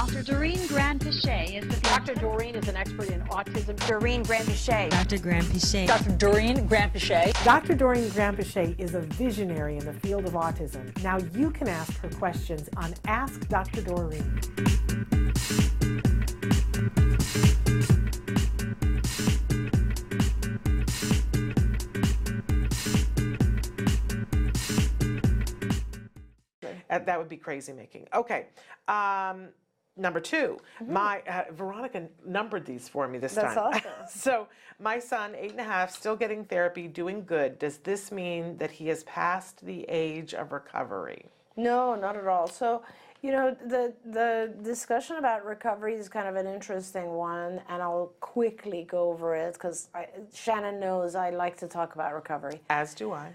Dr. Doreen Grand-Pichet is the Dr. Doreen is an expert in autism. Doreen Grand-Pichet. Dr. Grand-Pichet. Dr. Doreen Grand-Pichet. Dr. Doreen Grand-Pichet is a visionary in the field of autism. Now you can ask her questions on Ask Dr. Doreen. That would be crazy making. Okay. Number two, Veronica numbered these for me this time. That's awesome. So my son, 8.5, still getting therapy, doing good. Does this mean that he has passed the age of recovery? No, not at all. So, you know, the discussion about recovery is kind of an interesting one, and I'll quickly go over it because Shannon knows I like to talk about recovery. As do I.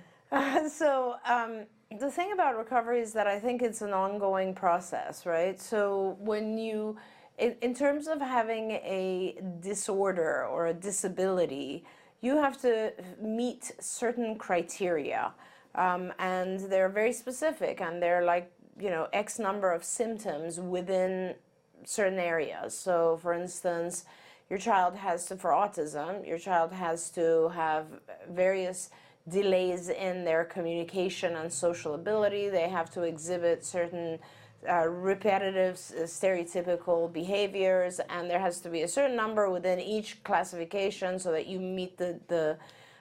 The thing about recovery is that I think it's an ongoing process, right? So when you, in terms of having a disorder or a disability, you have to meet certain criteria, and they're very specific, and they're like, you know, X number of symptoms within certain areas. So for instance, your child has to, for autism, your child has to have various delays in their communication and social ability. They have to exhibit certain repetitive, stereotypical behaviors, and there has to be a certain number within each classification so that you meet the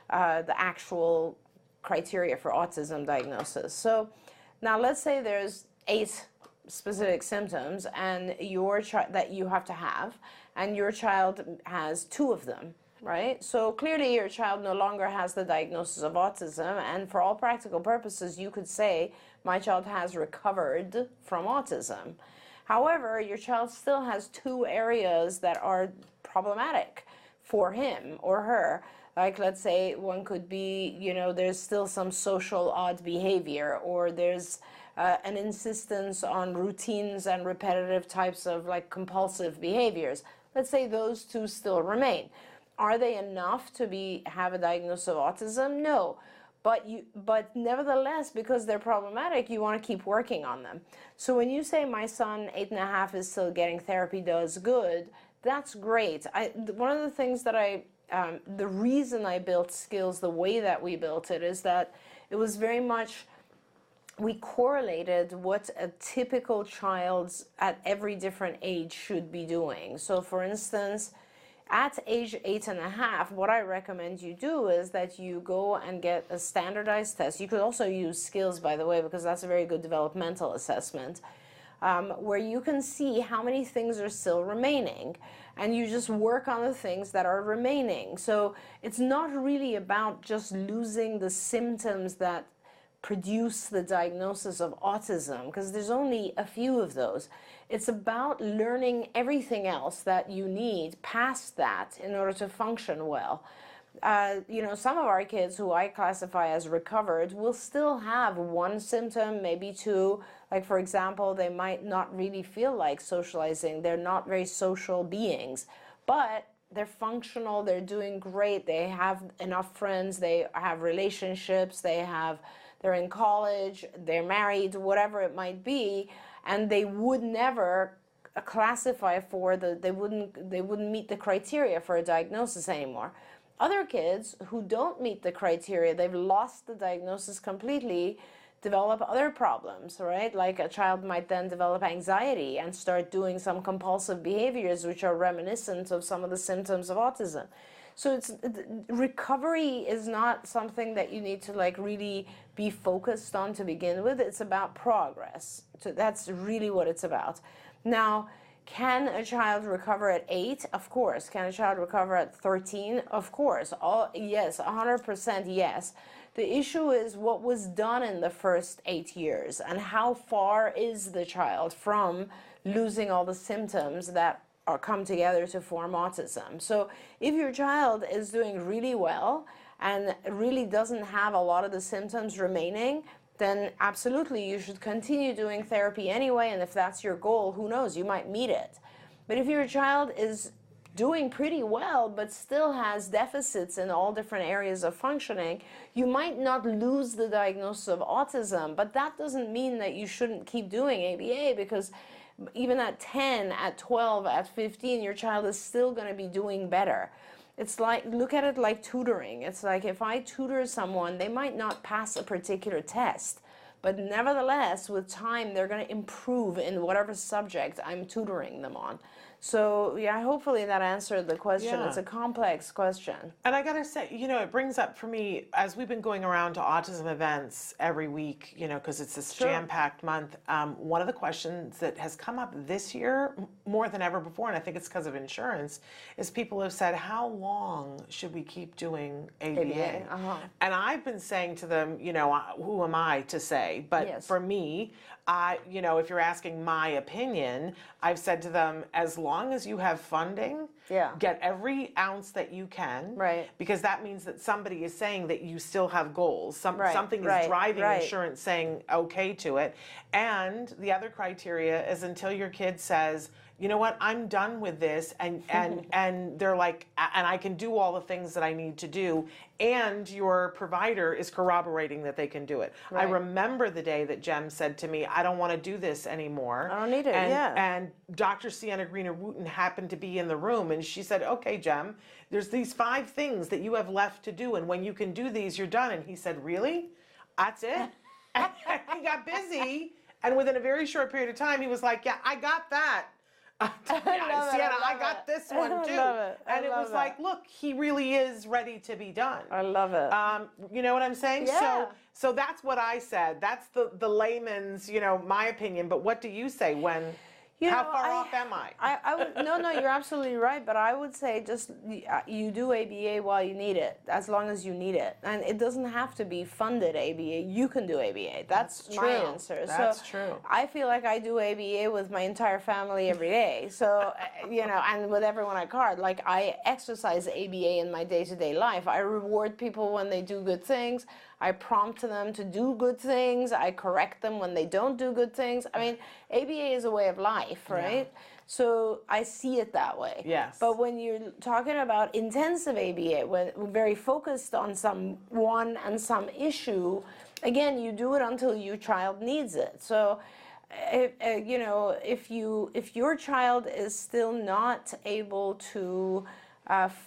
actual criteria for autism diagnosis. So now let's say there's 8 specific symptoms and that you have to have, and your child has 2 of them. Right? So clearly your child no longer has the diagnosis of autism, and for all practical purposes you could say my child has recovered from autism. However, your child still has 2 areas that are problematic for him or her. Like, let's say one could be, you know, there's still some social odd behavior, or there's an insistence on routines and repetitive types of like compulsive behaviors. Let's say those 2 still remain. Are they enough to have a diagnosis of autism? No, but nevertheless, because they're problematic, you want to keep working on them. So when you say my son, 8.5, is still getting therapy, does good, that's great. One of the things that the reason I built skills the way that we built it is that it was very much, we correlated what a typical child at every different age should be doing. So for instance, at age 8.5, what I recommend you do is that you go and get a standardized test. You could also use skills, by the way, because that's a very good developmental assessment, where you can see how many things are still remaining, and you just work on the things that are remaining. So it's not really about just losing the symptoms that produce the diagnosis of autism, because there's only a few of those. It's about learning everything else that you need past that in order to function well. You know, some of our kids who I classify as recovered will still have 1 symptom, maybe 2. Like, for example, they might not really feel like socializing. They're not very social beings, but they're functional, they're doing great, they have enough friends, they have relationships, they're in college, they're married, whatever it might be, and they would never classify for they wouldn't meet the criteria for a diagnosis anymore. Other kids who don't meet the criteria, they've lost the diagnosis completely, develop other problems, right? Like a child might then develop anxiety and start doing some compulsive behaviors which are reminiscent of some of the symptoms of autism. So recovery is not something that you need to like really be focused on to begin with. It's about progress. So that's really what it's about. Now, can a child recover at 8? Of course. Can a child recover at 13? Of course. Yes, 100% yes. The issue is what was done in the first 8 years, and how far is the child from losing all the symptoms that come together to form autism. So if your child is doing really well and really doesn't have a lot of the symptoms remaining, then absolutely you should continue doing therapy anyway, and if that's your goal, who knows, you might meet it. But if your child is doing pretty well but still has deficits in all different areas of functioning, you might not lose the diagnosis of autism, but that doesn't mean that you shouldn't keep doing ABA, because even at 10, at 12, at 15, your child is still going to be doing better. It's like, look at it like tutoring. It's like if I tutor someone, they might not pass a particular test, but nevertheless, with time, they're going to improve in whatever subject I'm tutoring them on. So yeah, hopefully that answered the question. Yeah. It's a complex question. And I gotta say, it brings up for me, as we've been going around to autism events every week, because it's this jam-packed month, one of the questions that has come up this year more than ever before, and I think it's because of insurance, is people have said, how long should we keep doing ABA? And I've been saying to them, who am I to say? But for me, if you're asking my opinion, I've said to them, as long as you have funding, get every ounce that you can, because that means that somebody is saying that you still have goals. Something is driving insurance saying okay to it. And the other criteria is until your kid says, you know what, I'm done with this, and they're like, and I can do all the things that I need to do, and your provider is corroborating that they can do it. I remember the day that Jem said to me, I don't want to do this anymore. I don't need it, and Dr. Sienna Greener-Wooten happened to be in the room, and she said, okay, Jem, there's these 5 things that you have left to do, and when you can do these, you're done. And he said, really? That's it? And he got busy, and within a very short period of time, he was like, yeah, I got that. Sienna, I got this one too. And it was like, look, he really is ready to be done. I love it. You know what I'm saying? Yeah. So that's what I said. That's the layman's, my opinion. But what do you say when? How far off am I? No, you're absolutely right. But I would say just you do ABA while you need it, as long as you need it, and it doesn't have to be funded ABA. You can do ABA. That's my answer. That's true. I feel like I do ABA with my entire family every day. So and with everyone at CARD, like I exercise ABA in my day-to-day life. I reward people when they do good things. I prompt them to do good things. I correct them when they don't do good things. I mean, ABA is a way of life, right? Yeah. So I see it that way. Yes. But when you're talking about intensive ABA, when we're very focused on someone and some issue, again, you do it until your child needs it. So, if your child is still not able to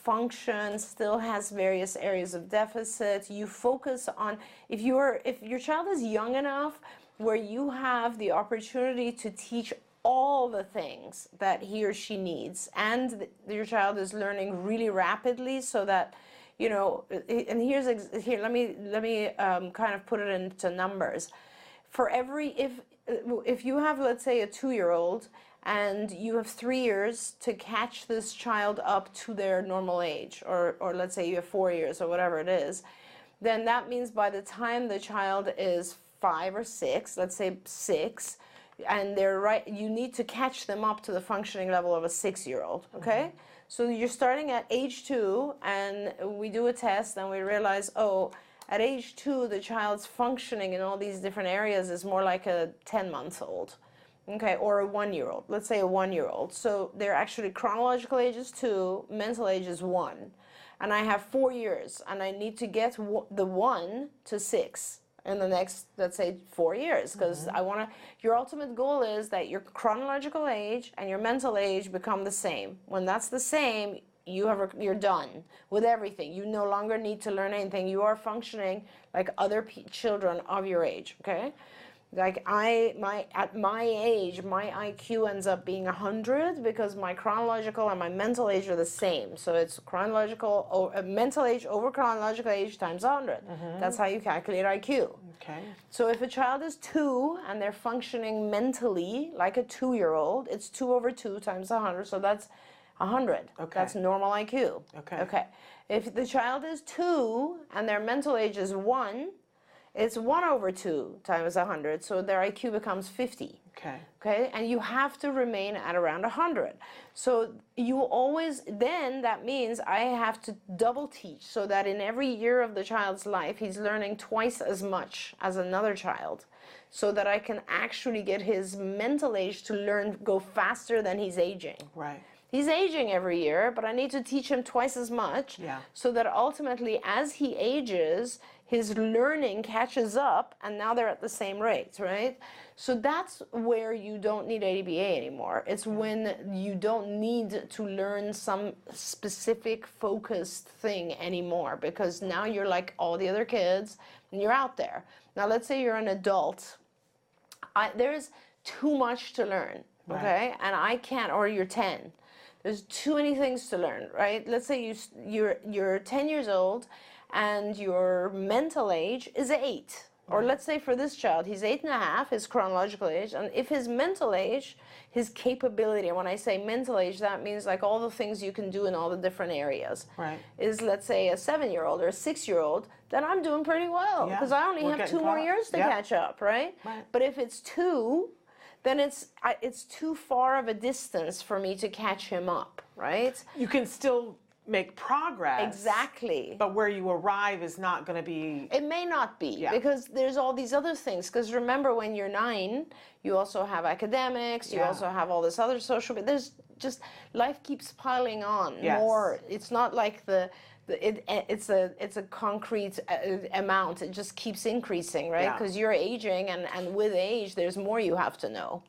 function, still has various areas of deficit, you focus on, if your child is young enough where you have the opportunity to teach all the things that he or she needs, and your child is learning really rapidly, so that and here let me kind of put it into numbers. For every, if you have, let's say, a 2-year-old and you have 3 years to catch this child up to their normal age, or let's say you have 4 years or whatever it is, then that means by the time the child is 5 or 6, let's say 6, and you need to catch them up to the functioning level of a 6-year-old, okay? Mm-hmm. So you're starting at age 2, and we do a test and we realize, at age 2, the child's functioning in all these different areas is more like a 10-month-old. Okay, or a 1-year-old, let's say a 1-year-old. So their actually chronological age is 2, mental age is 1. And I have 4 years, and I need to get the 1 to 6 in the next, let's say, 4 years, because your ultimate goal is that your chronological age and your mental age become the same. When that's the same, you're done with everything. You no longer need to learn anything. You are functioning like other children of your age, okay? Like at my age, my IQ ends up being 100 because my chronological and my mental age are the same. So it's mental age over chronological age times 100. Mm-hmm. That's how you calculate IQ. Okay. So if a child is 2 and they're functioning mentally like a 2-year-old, it's 2 over 2 times 100. So that's 100. Okay. That's normal IQ. Okay. Okay. If the child is 2 and their mental age is 1, it's 1 over 2 times 100, so their IQ becomes 50. Okay. Okay, and you have to remain at around 100. So then that means I have to double teach, so that in every year of the child's life, he's learning twice as much as another child, so that I can actually get his mental age to go faster than he's aging. Right. He's aging every year, but I need to teach him twice as much, so that ultimately, as he ages, his learning catches up, and now they're at the same rate, right? So that's where you don't need ABA anymore. It's when you don't need to learn some specific focused thing anymore, because now you're like all the other kids and you're out there. Now let's say you're an adult. There's too much to learn, okay? And I can't, or you're 10. There's too many things to learn, right? Let's say you're 10 years old and your mental age is 8. Or let's say for this child, he's 8.5, his chronological age, and if his mental age, his capability, and when I say mental age, that means like all the things you can do in all the different areas, is let's say a 7-year-old or a 6-year-old, then I'm doing pretty well, because I only have 2 more years to catch up, right? But if it's 2, then it's too far of a distance for me to catch him up, right? You can still make progress. Exactly. But where you arrive is not going to be... It may not be, because there's all these other things. Because remember, when you're 9, you also have academics, you also have all this other social... There's just... Life keeps piling on more. It's not like it's a concrete amount. It just keeps increasing, right? Because you're aging, and with age, there's more you have to know.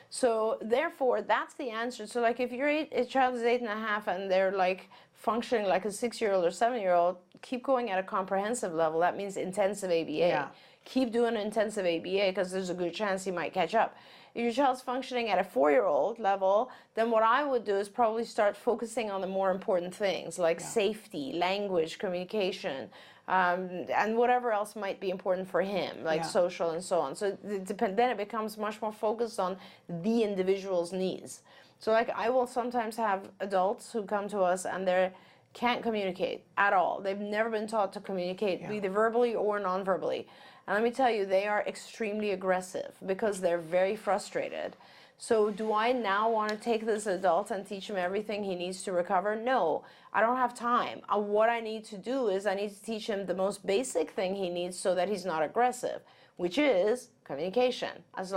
So therefore, that's the answer. So like if a child is 8.5 and they're like functioning like a 6-year-old or 7-year-old, keep going at a comprehensive level. That means intensive ABA. Keep doing intensive ABA, because there's a good chance you might catch up. If your child's functioning at a 4-year-old level, then what I would do is probably start focusing on the more important things like safety, language, communication, and whatever else might be important for him, like social and so on. So then it becomes much more focused on the individual's needs. So like I will sometimes have adults who come to us and they can't communicate at all. They've never been taught to communicate either verbally or non-verbally. And let me tell you, they are extremely aggressive because they're very frustrated. So do I now want to take this adult and teach him everything he needs to recover? No, I don't have time. What I need to do is I need to teach him the most basic thing he needs so that he's not aggressive, which is communication. As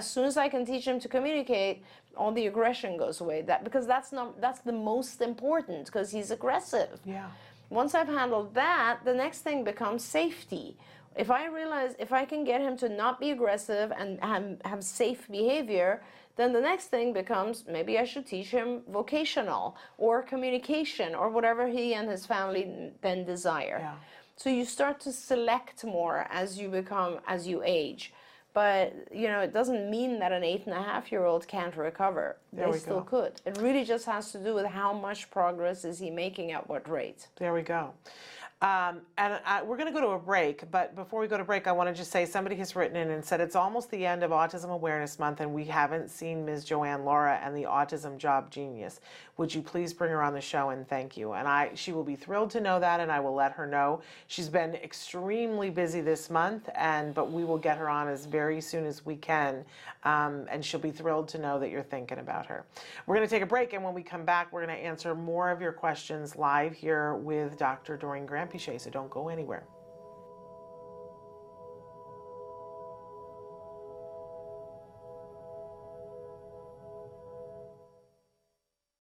soon as I can teach him to communicate, all the aggression goes away. Because that's the most important, because he's aggressive. Once I've handled that, the next thing becomes safety. If I realize if I can get him to not be aggressive and have safe behavior, then the next thing becomes maybe I should teach him vocational or communication or whatever he and his family then desire. So you start to select more as you age. But, you know, it doesn't mean that an 8.5-year-old can't recover. They still could. It really just has to do with how much progress is he making at what rate. There we go. We're going to go to a break, but before we go to break, I want to just say somebody has written in and said it's almost the end of Autism Awareness Month and we haven't seen Ms. Joanne Laura and the Autism Job Genius. Would you please bring her on the show, and thank you. And she will be thrilled to know that, and I will let her know. She's been extremely busy this month, but we will get her on as very soon as we can, and she'll be thrilled to know that you're thinking about her. We're going to take a break, and when we come back, we're going to answer more of your questions live here with Dr. Doreen Granpeesheh, so don't go anywhere.